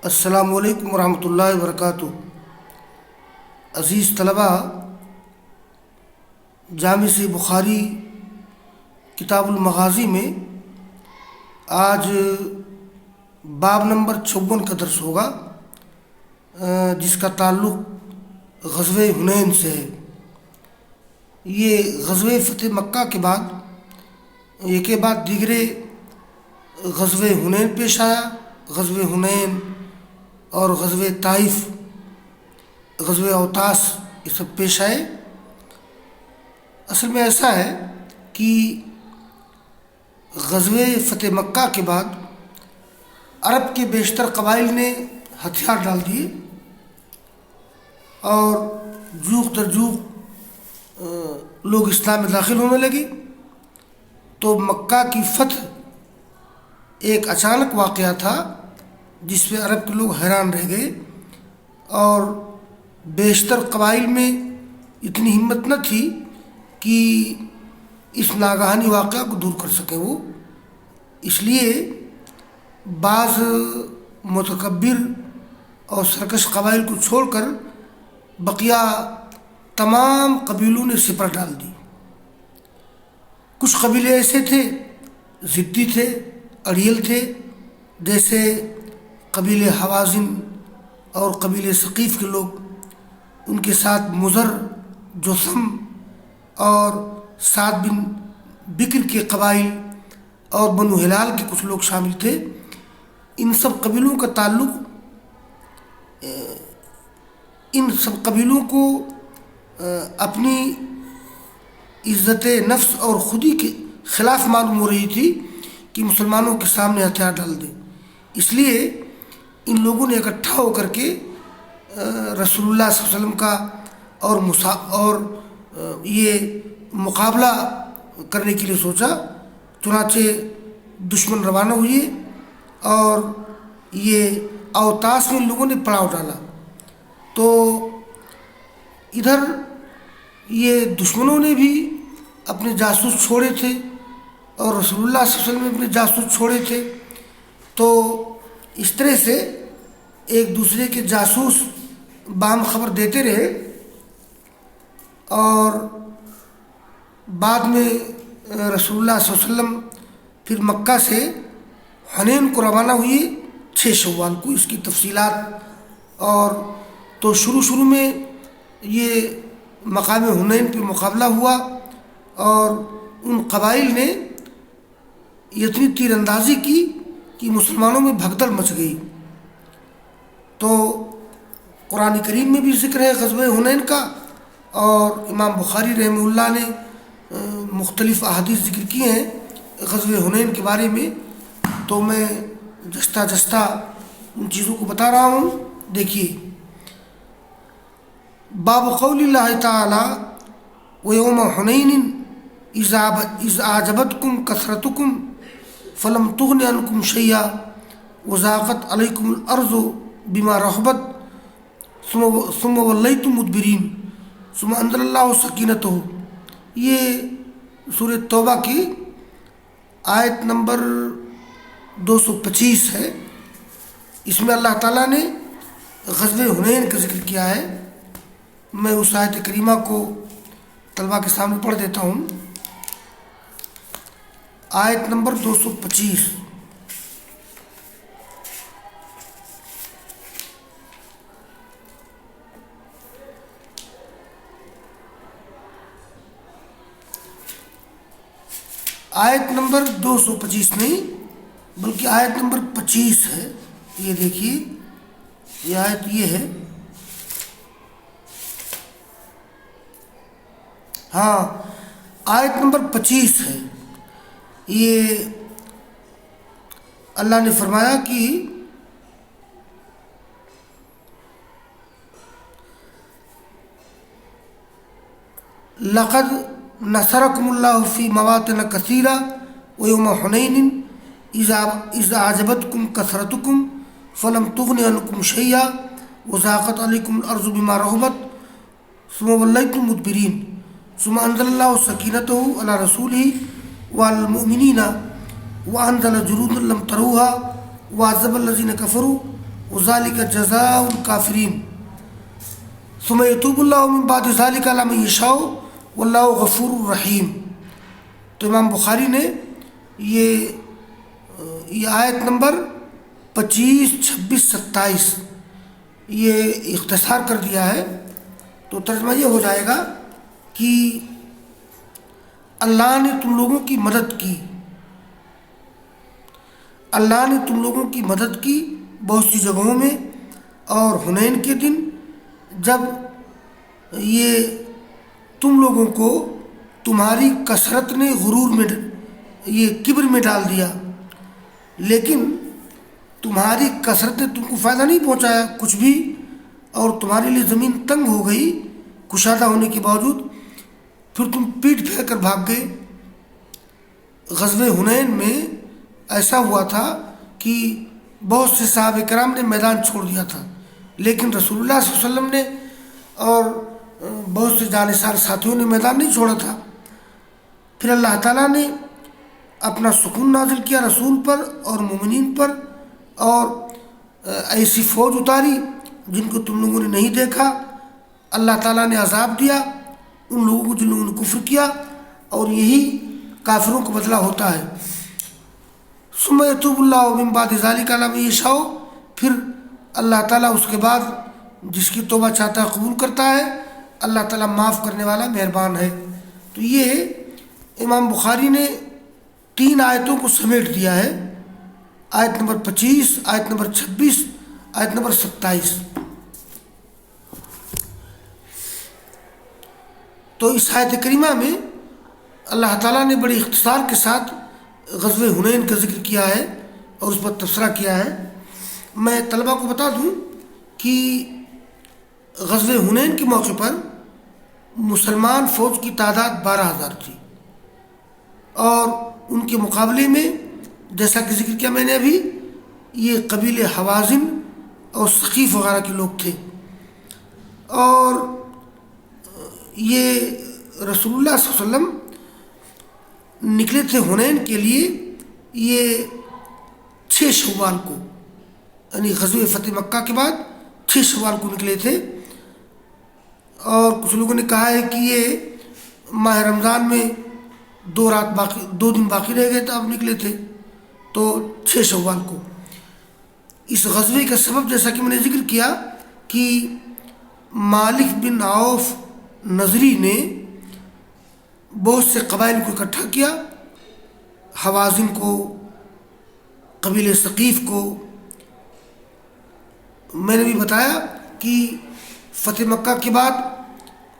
السلام علیکم ورحمۃ اللہ وبرکاتہ۔ عزیز طلبہ، جامع سے بخاری کتاب المغازی میں آج باب نمبر 54 کا درس ہوگا، جس کا تعلق غزوہ حنین سے ہے۔ یہ غزوہ فتح مکہ کے بعد ایک کے بعد دیگرے غزوہ حنین پیش آیا۔ غزوہ حنین اور غزوہ طائف، غزوہ اوطاس، یہ سب پیش آئے۔ اصل میں ایسا ہے کہ غزوہ فتح مکہ کے بعد عرب کے بیشتر قبائل نے ہتھیار ڈال دیے اور جوق در جوق لوگ اسلام میں داخل ہونے لگے، تو مکہ کی فتح ایک اچانک واقعہ تھا جس پہ عرب کے لوگ حیران رہ گئے، اور بیشتر قبائل میں اتنی ہمت نہ تھی کہ اس ناگہانی واقعہ کو دور کر سکیں وہ۔ اس لیے بعض متکبر اور سرکش قبائل کو چھوڑ کر بقیہ تمام قبیلوں نے سپر ڈال دی۔ کچھ قبیلے ایسے تھے، ضدی تھے، اڑیل تھے، جیسے قبیلے حوازن اور قبیلے ثقیف کے لوگ، ان کے ساتھ مضر، جثم اور سعد بن بکر کے قبائل اور بنو ہلال کے کچھ لوگ شامل تھے۔ ان سب قبیلوں کا تعلق ان سب قبیلوں کو اپنی عزت نفس اور خودی کے خلاف معلوم ہو رہی تھی کہ مسلمانوں کے سامنے ہتھیار ڈال دیں۔ اس لیے ان لوگوں نے اکٹھا ہو کر کے رسول اللہ صلی اللہ علیہ وسلم کا اور یہ مقابلہ کرنے کے لیے سوچا۔ چنانچہ دشمن روانہ ہوئے اور یہ اوطاس میں ان لوگوں نے پڑاؤ ڈالا۔ تو ادھر یہ دشمنوں نے بھی اپنے جاسوس چھوڑے تھے اور رسول اللہ صلی اللہ علیہ وسلم نے اپنے جاسوس چھوڑے تھے، تو اس طرح سے ایک دوسرے کے جاسوس باہم خبر دیتے رہے، اور بعد میں رسول اللہ صلی اللہ علیہ وسلم پھر مکہ سے حنین کو روانہ ہوئے 6 شوال کو۔ اس کی تفصیلات اور تو شروع میں یہ مقام حنین پہ مقابلہ ہوا، اور ان قبائل نے اتنی تیر اندازی کی کہ مسلمانوں میں بھگدڑ مچ گئی۔ تو قرآن کریم میں بھی ذکر ہے غزوہ حنین کا، اور امام بخاری رحمہ اللہ نے مختلف احادیث ذکر کیے ہیں غزوہ حنین کے بارے میں، تو میں جستہ جستہ ان چیزوں کو بتا رہا ہوں۔ دیکھیے، باب قول اللہ تعالی وَيَوْمَ حُنَيْنٍ إِذْ أَعْجَبَتْكُمْ كَثْرَتُكُمْ فَلَمْ تُغْنِ عَنْكُمْ شَيْئًا وَضَاقَتْ عَلَيْكُمُ الْأَرْضُ بِمَا رَحُبَتْ ثُمَّ وَلَّيْتُمْ مُدْبِرِينَ ثُمَّ أَنزَلَ اللَّهُ سَكِينَتَهُ۔ یہ سورۃ توبہ کی آیت نمبر 225 ہے۔ اس میں اللہ تعالیٰ نے غزوہ حنین کا ذکر کیا ہے۔ میں اس آیت کریمہ کو طلبہ کے سامنے پڑھ دیتا ہوں۔ آیت نمبر 225۔ آیت نمبر 225 نہیں بلکہ آیت نمبر 25 ہے۔ یہ دیکھیے، یہ آیت یہ ہے، ہاں آیت نمبر 25 ہے۔ یہ اللہ نے فرمایا کہ لقد نصرکم اللہ فی مواطن کثیرہ ویوم حنین اذ اعجبتکم کثرتکم فلم تغن عنکم شیئا وضاقت علیکم الارض بما رحبت ثم ولیتم مدبرین ثم انزل اللہ سکینتہ علی رسولہ وعلی المؤمنین وانزل جنودا لم تروها وعذب الذین کفروا وذالک جزاء الکافرین ثم یتوب اللہ من بعد ذالک علی من یشاء واللہ غفور الرحیم۔ تو امام بخاری نے یہ آیت نمبر 25، 26، 27 یہ اختصار کر دیا ہے۔ تو ترجمہ یہ ہو جائے گا کہ اللہ نے تم لوگوں کی مدد کی، اللہ نے تم لوگوں کی مدد کی بہت سی جگہوں میں، اور حنین کے دن جب یہ تم لوگوں کو تمہاری کثرت نے غرور میں یہ کبر میں ڈال دیا، لیکن تمہاری کثرت نے تم کو فائدہ نہیں پہنچایا کچھ بھی، اور تمہارے لیے زمین تنگ ہو گئی کشادہ ہونے کے باوجود، پھر تم پیٹ پھیر کر بھاگ گئے۔ غزوہ حنین میں ایسا ہوا تھا کہ بہت سے صحابہ کرام نے میدان چھوڑ دیا تھا، لیکن رسول اللہ صلی اللہ علیہ وسلم نے اور بہت سے جانثار ساتھیوں نے میدان نہیں چھوڑا تھا۔ پھر اللہ تعالیٰ نے اپنا سکون نازل کیا رسول پر اور مومنین پر، اور ایسی فوج اتاری جن کو تم لوگوں نے نہیں دیکھا۔ اللہ تعالیٰ نے عذاب دیا ان لوگوں کو جن لوگوں نے کفر کیا، اور یہی کافروں کو بدلہ ہوتا ہے۔ ثم یتوب اللہ من بعد ذالک علی من یشاء، پھر اللہ تعالیٰ اس کے بعد جس کی توبہ چاہتا ہے قبول کرتا ہے۔ اللہ تعالیٰ معاف کرنے والا مہربان ہے۔ تو یہ امام بخاری نے 3 آیتوں کو سمیٹ دیا ہے، آیت نمبر 25، آیت نمبر 26، آیت نمبر 27۔ تو اس آیت کریمہ میں اللہ تعالیٰ نے بڑی اختصار کے ساتھ غزوہ حنین کا ذکر کیا ہے اور اس پر تبصرہ کیا ہے۔ میں طلبہ کو بتا دوں کہ غزوہ حنین کے موقع پر مسلمان فوج کی تعداد 12,000 تھی، اور ان کے مقابلے میں جیسا کہ ذکر کیا میں نے ابھی، یہ قبیلے حوازن اور ثقیف وغیرہ کے لوگ تھے، اور یہ رسول اللہ صلی اللہ علیہ وسلم نکلے تھے حنین کے لیے یہ 6 شوال کو، یعنی غزوہ فتح مکہ کے بعد 6 شوال کو نکلے تھے۔ اور کچھ لوگوں نے کہا ہے کہ یہ ماہ رمضان میں 2 دن باقی رہ گئے تھے، اب نکلے تھے تو 6 شوال کو۔ اس غزوے کا سبب جیسا کہ میں نے ذکر کیا کہ مالک بن عوف نظری نے بہت سے قبائل کو اکٹھا کیا، حوازن کو، قبیلے ثقیف کو۔ میں نے بھی بتایا کہ فتح مکہ کے بعد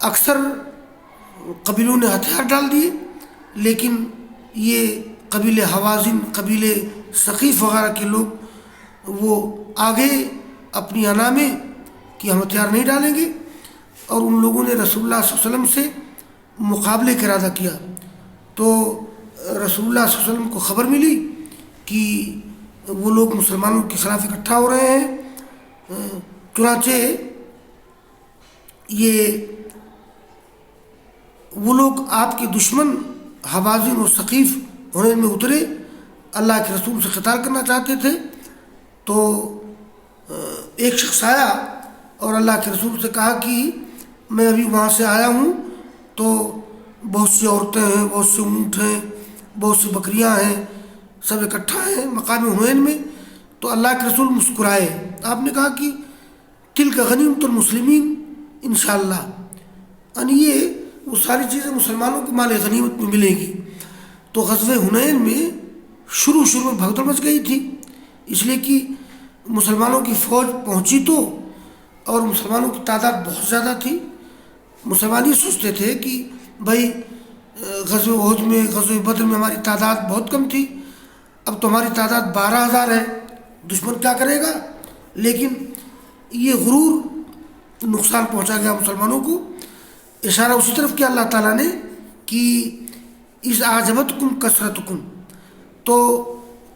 اکثر قبیلوں نے ہتھیار ڈال دیے، لیکن یہ قبیلے حوازن، قبیلے ثقیف وغیرہ کے لوگ وہ آگے اپنی انا میں کہ ہم ہتھیار نہیں ڈالیں گے، اور ان لوگوں نے رسول اللہ صلی اللہ علیہ وسلم سے مقابلے کا ارادہ کیا۔ تو رسول اللہ صلی اللہ علیہ وسلم کو خبر ملی کہ وہ لوگ مسلمانوں کے خلاف اکٹھا ہو رہے ہیں، چنانچہ وہ لوگ آپ کے دشمن حوازن اور ثقیف حنین میں اترے، اللہ کے رسول سے قتال کرنا چاہتے تھے۔ تو ایک شخص آیا اور اللہ کے رسول سے کہا کہ میں ابھی وہاں سے آیا ہوں، تو بہت سی عورتیں ہیں، بہت سے اونٹ ہیں، بہت سی بکریاں ہیں، سب اکٹھا ہیں مقام حنین میں۔ تو اللہ کے رسول مسکرائے، آپ نے کہا کہ تلک غنیمت المسلمین انشاءاللہ، یعنی یہ وہ ساری چیزیں مسلمانوں کو مال غنیمت میں ملے گی۔ تو غزوہ حنین میں شروع میں بھگدڑ مچ گئی تھی، اس لیے کہ مسلمانوں کی فوج پہنچی تو، اور مسلمانوں کی تعداد بہت زیادہ تھی۔ مسلمان یہ سوچتے تھے کہ بھائی غزوہ احد میں، غزوہ بدر میں ہماری تعداد بہت کم تھی، اب تو ہماری تعداد 12,000 ہے، دشمن کیا کرے گا؟ لیکن یہ غرور نقصان پہنچا گیا مسلمانوں کو۔ اشارہ اسی طرف کیا اللہ تعالیٰ نے کہ اس اعجبتکم کثرتکم، تو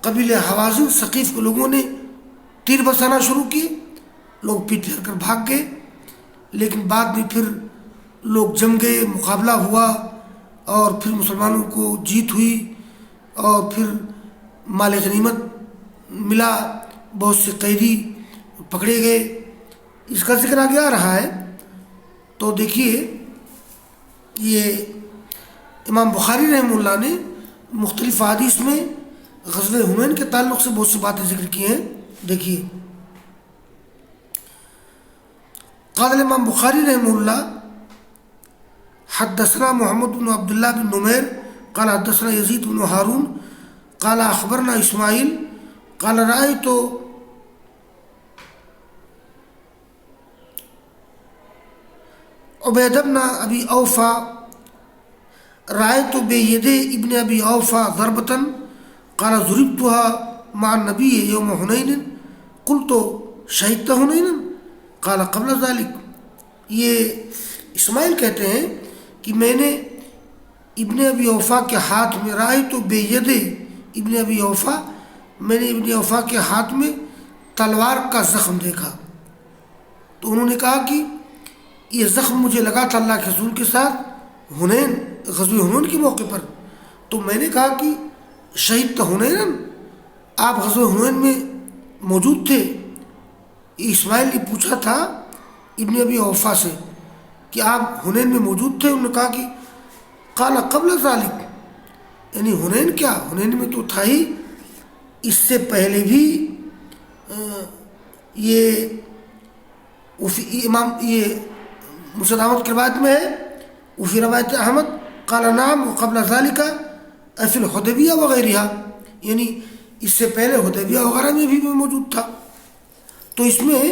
قبیل حوازن ثقیف کے لوگوں نے تیر برسانا شروع کیے، لوگ پیٹ پھیر کر بھاگ گئے، لیکن بعد میں پھر لوگ جم گئے، مقابلہ ہوا، اور پھر مسلمانوں کو جیت ہوئی، اور پھر مال غنیمت ملا، بہت سے قیدی پکڑے گئے، اس کا ذکر آگے آ رہا ہے۔ تو دیکھیے یہ امام بخاری رحمہ اللہ نے مختلف احادیث میں غزوہ حنین کے تعلق سے بہت سی باتیں ذکر کی ہیں۔ دیکھیے قال الامام بخاری رحمہ اللہ حدثنا محمد بن عبداللہ بن نمیر قال حدثنا یزید بن ہارون قال اخبرنا اسماعیل قال رأيت عبید بن ابی اوفا رأيت بید ابن ابی اوفا ضربة قال ضربتها مع النبي يوم حنين قلت شهدت حنين قال قبل ذلك۔ یہ اسماعیل کہتے ہیں کہ میں نے ابن ابی اوفا کے ہاتھ میں رأيت بید ابن ابی اوفا، میں نے ابن اوفا کے ہاتھ میں تلوار کا زخم دیکھا۔ تو انہوں نے کہا کہ یہ زخم مجھے لگا تھا اللہ کے رسول کے ساتھ حنین، غزوہ حنین کے موقع پر۔ تو میں نے کہا کہ شہید حنین، آپ غزوہ حنین میں موجود تھے؟ اسماعیل نے پوچھا تھا ابن ابی اوفا سے کہ آپ حنین میں موجود تھے؟ انہوں نے کہا کہ قال قبل ذلك، یعنی حنین کیا، حنین میں تو تھا ہی، اس سے پہلے بھی یہ امام یہ مسند احمد کی روایت میں ہے، وفی روایت احمد قال نعم وقبل ذلك فی الحدیبیہ وغیرہ، یعنی اس سے پہلے حدیبیہ وغیرہ میں بھی میں موجود تھا۔ تو اس میں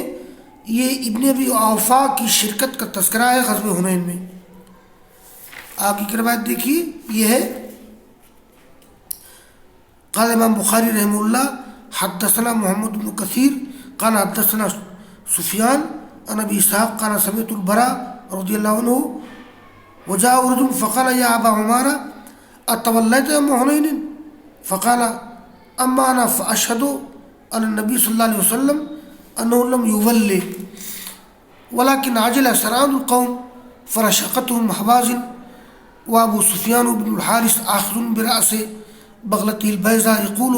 یہ ابن ابی اوفا کی شرکت کا تذکرہ ہے غزوہ حنین میں۔ آگے کی روایت دیکھیے، یہ ہے قال امام بخاری رحمہ اللہ حدثنا محمد بن کثیر قال حدثنا سفیان عن ابی اسحاق قال سمعت البراء رضی اللہ عنہ وجاء رجل فقال یا ابا عمارہ اتولیت یوم حنین فقال اما انا فاشهد علی النبی صلی اللہ علیہ وسلم انه لم يولي ولكن عجل سرعان القوم فرشقتهم حوازن وابو سفیان بن الحارث آخذ برأس بغلته البیضاء یقول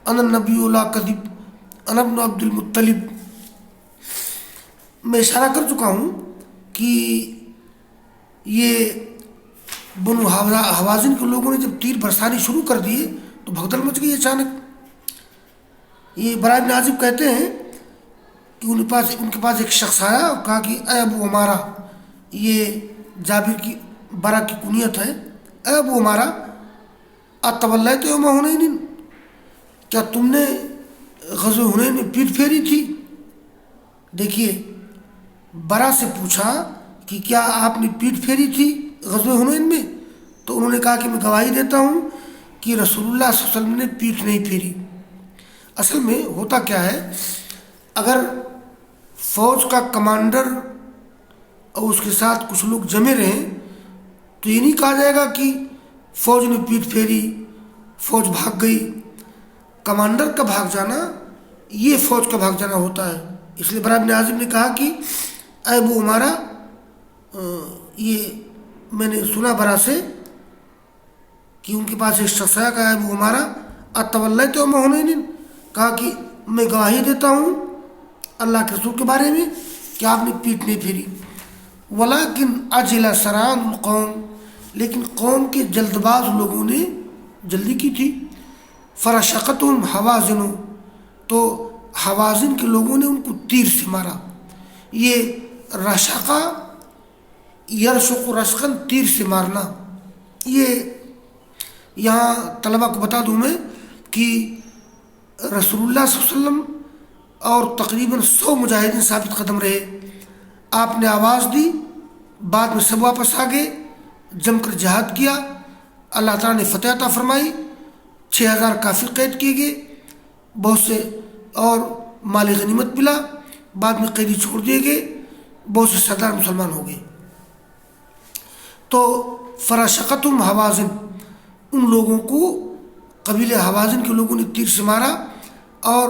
انا النبی لا کذب انا ابن عبد المطلب۔ میں اشارہ کر چکا ہوں کہ یہ بنو حوازن کے لوگوں نے جب تیر برسانی شروع کر دیے تو بھگدڑ مچ گئی اچانک۔ یہ برائے بن عازب کہتے ہیں کہ ان کے پاس ایک شخص آیا اور کہا کہ اے ابو عمارہ، یہ جابر کی برا کی کنیت ہے، اے ابو عمارہ اتولیت یوم حنین، کیا تم نے غزوہ حنین میں پیٹ پھیری تھی؟ دیکھیے برا سے پوچھا کہ کیا آپ نے پیٹ پھیری تھی غزوہ حنین میں؟ تو انہوں نے کہا کہ میں گواہی دیتا ہوں کہ رسول اللہ صلی اللہ علیہ وسلم نے پیٹ نہیں پھیری۔ اصل میں ہوتا کیا ہے، اگر فوج کا کمانڈر اور اس کے ساتھ کچھ لوگ جمے رہیں تو یہ نہیں کہا جائے گا کہ فوج نے پیٹ پھیری، فوج بھاگ گئی۔ کمانڈر کا بھاگ جانا یہ فوج کا بھاگ جانا ہوتا ہے۔ اس لیے برا بن عازب نے کہا کہ اے ابو عمارہ، یہ میں نے سنا برا سے کہ ان کے پاس ایک شخص آیا، کہا ابو عمارہ اتولیت یوم حنین، کہا کہ میں گواہی دیتا ہوں اللہ کے رسول کے بارے میں کہ آپ نے پیٹ نہیں پھیری۔ ولیکن عجل سرعان القوم، لیکن قوم کے جلد باز لوگوں نے جلدی کی تھی۔ فرشقتهم حوازن، تو حوازن کے لوگوں نے ان کو تیر سے مارا۔ یہ رشقہ یرشق رشقن، تیر سے مارنا۔ یہ یہاں طلبہ کو بتا دوں میں کہ رسول اللہ صلی اللہ علیہ وسلم اور تقریباً 100 مجاہدین ثابت قدم رہے۔ آپ نے آواز دی، بعد میں سب واپس آ گئے، جم کر جہاد کیا، اللہ تعالیٰ نے فتح عطا فرمائی، 6000 کافر قید کیے گئے، بہت سے اور مال غنیمت ملا، بعد میں قیدی چھوڑ دیے گئے، بہت سے سردار مسلمان ہو گئے۔ تو فرشقتهم حوازن، ان لوگوں کو قبیلہ حوازن کے لوگوں نے تیر سے مارا، اور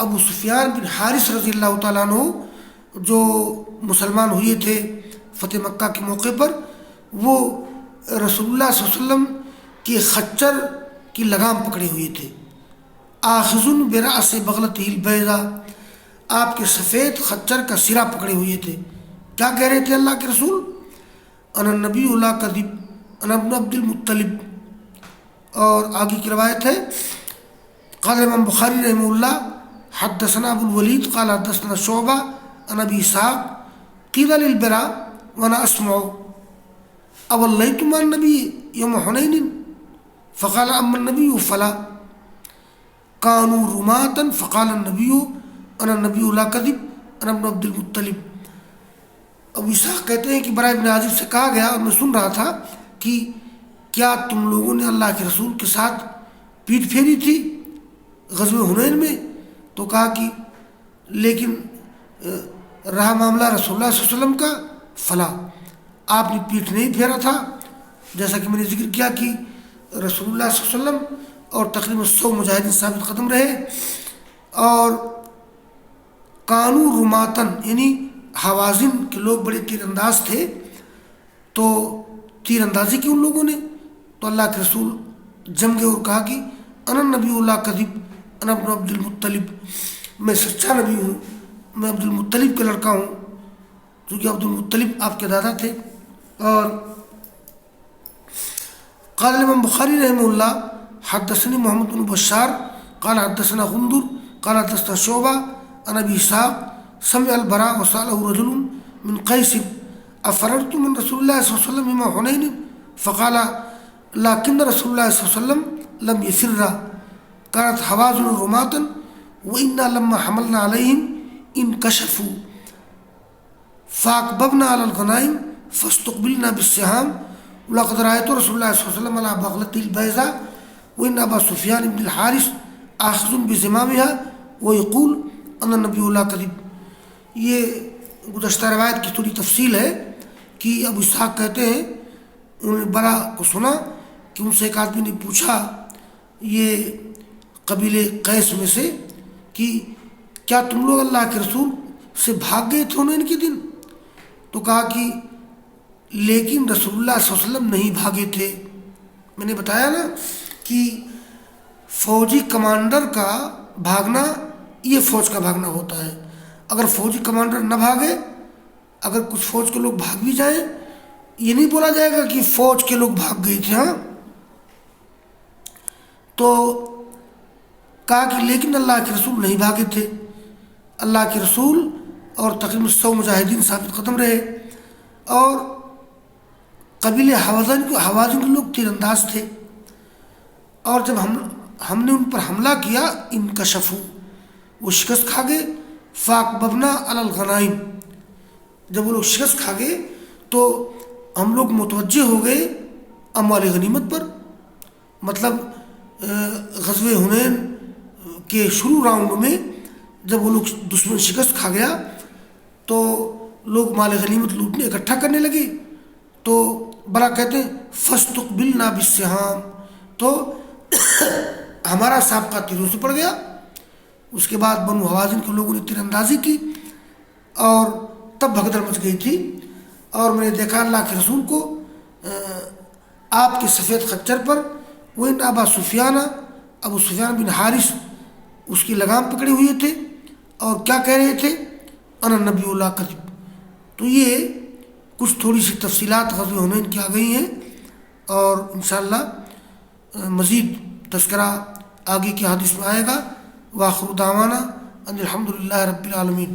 ابو سفیان بن حارث رضی اللہ تعالیٰ عنہ جو مسلمان ہوئے تھے فتح مکہ کے موقع پر، وہ رسول اللہ صلی اللہ علیہ وسلم کے خچر کی لگام پکڑے ہوئے تھے۔ آخذ برأس بغلته البیضاء، آپ کے سفید خچر کا سرا پکڑے ہوئے تھے. کیا کہہ رہے تھے اللہ کے رسول؟ انا نبی لا کذب انا ابن عبد المطلب. اور آگے کی روایت ہے قال امام بخاری رحمہ اللہ حدثنا ابو الولید قال حدثنا شعبہ عن ابی اسحاق قیل للبراء وانا اسمع اولیتم عن النبی یوم حنین فقال اما النبی فلا كانوا رماة فقال النبی انا النبی لا کذب انا ابن عبد المطلب. ابو اسحاق کہتے ہیں کہ برائے ابن عازب سے کہا گیا اور میں سن رہا تھا کہ کیا تم لوگوں نے اللہ کے رسول کے ساتھ پیٹھ پھیری تھی غزوہ حنین میں؟ تو کہا کہ لیکن رہا معاملہ رسول اللہ صلی اللہ علیہ وسلم کا فلا، آپ نے پیٹھ نہیں پھیرا تھا. جیسا کہ میں نے ذکر کیا کہ رسول اللہ صلی اللہ علیہ وسلم اور تقریباً 100 مجاہدین ثابت قدم رہے، اور کانو رماتن یعنی حوازن کے لوگ بڑے تیر انداز تھے، تو تیر اندازی کی ان لوگوں نے. تو اللہ کے رسول جم گئے اور کہا کہ انا نبی اللہ کذب انا ابن عبد المطلب، میں سچا نبی ہوں، میں عبد المطلب کا لڑکا ہوں، کیونکہ عبد المطلب آپ کے دادا تھے. اور قال امام بخاری رحمہ اللہ حدثني محمد بن بشار قال حدثنا غندر قال حدثنا شعبہ عن ابی اسحاق سمع البراء وسأله رجل من قیس افررتم من رسول اللہ صلی اللہ علیہ وسلم يوم حنین فقال لكن رسول اللہ صلی اللہ علیہ وسلم لم يفر كانت حوازن رماة وإنا لما حملنا عليهم انكشفوا فأكببنا على الغنائم فاستقبلنا بالسهام ولقد رأيت رسول الله صلى الله عليه وسلم على بغلته البيضاء وإن أبا سفيان بن الحارث آخذ بزمامها ويقول أن النبي لا كذب. یہ گزشتہ روایت کی تھوڑی تفصیل ہے کہ ابو اسحاق کہتے ہیں انہوں نے برا کو سنا کہ ان سے ایک آدمی نے پوچھا یہ قبیلے قیس میں سے کہ کیا تم لوگ اللہ کے رسول سے بھاگ گئے تھے انہیں ان کے دن؟ تو کہا کہ لیکن رسول اللہ صلی اللہ علیہ وسلم نہیں بھاگے تھے. میں نے بتایا نا کہ فوجی کمانڈر کا بھاگنا یہ فوج کا بھاگنا ہوتا ہے. اگر فوجی کمانڈر نہ بھاگے، اگر کچھ فوج کے لوگ بھاگ بھی جائیں، یہ نہیں بولا جائے گا کہ فوج کے لوگ بھاگ گئے تھے. ہاں، تو کہا کہ لیکن اللہ کے رسول نہیں بھاگے تھے. اللہ کے رسول اور تقریباً 100 مجاہدین ثابت قدم رہے، اور قبیلے حوازن کے لوگ تیر انداز تھے، اور جب ہم نے ان پر حملہ کیا انکشفوا وہ شکست کھا گئے. فاکببنا علی الغنائم جب وہ لوگ شکست کھا گئے تو ہم لوگ متوجہ ہو گئے اموال غنیمت پر. مطلب غزوہ حنین کے شروع راؤنڈ میں جب وہ لوگ دشمن شکست کھا گیا تو لوگ مال غنیمت لوٹنے اکٹھا کرنے لگے. تو بڑا کہتے ہیں فاستقبلنا بالسہام، تو ہمارا سابقہ تیروں سے پڑ گیا. اس کے بعد بنو حوازن کے لوگوں نے تیر اندازی کی اور تب بھگدڑ مچ گئی تھی. اور میں نے دیکھا اللہ کے رسول کو آپ کے سفید خچر پر وہ ان ابو سفیان بن حارث اس کی لگام پکڑے ہوئے تھے اور کیا کہہ رہے تھے انا نبی لا کذب. تو یہ کچھ تھوڑی سی تفصیلات غزوہ حنین کی آ گئی ہیں، اور انشاءاللہ مزید تذکرہ آگے کی حدیث میں آئے گا. وآخر دعوانا ان الحمد للہ رب العالمین.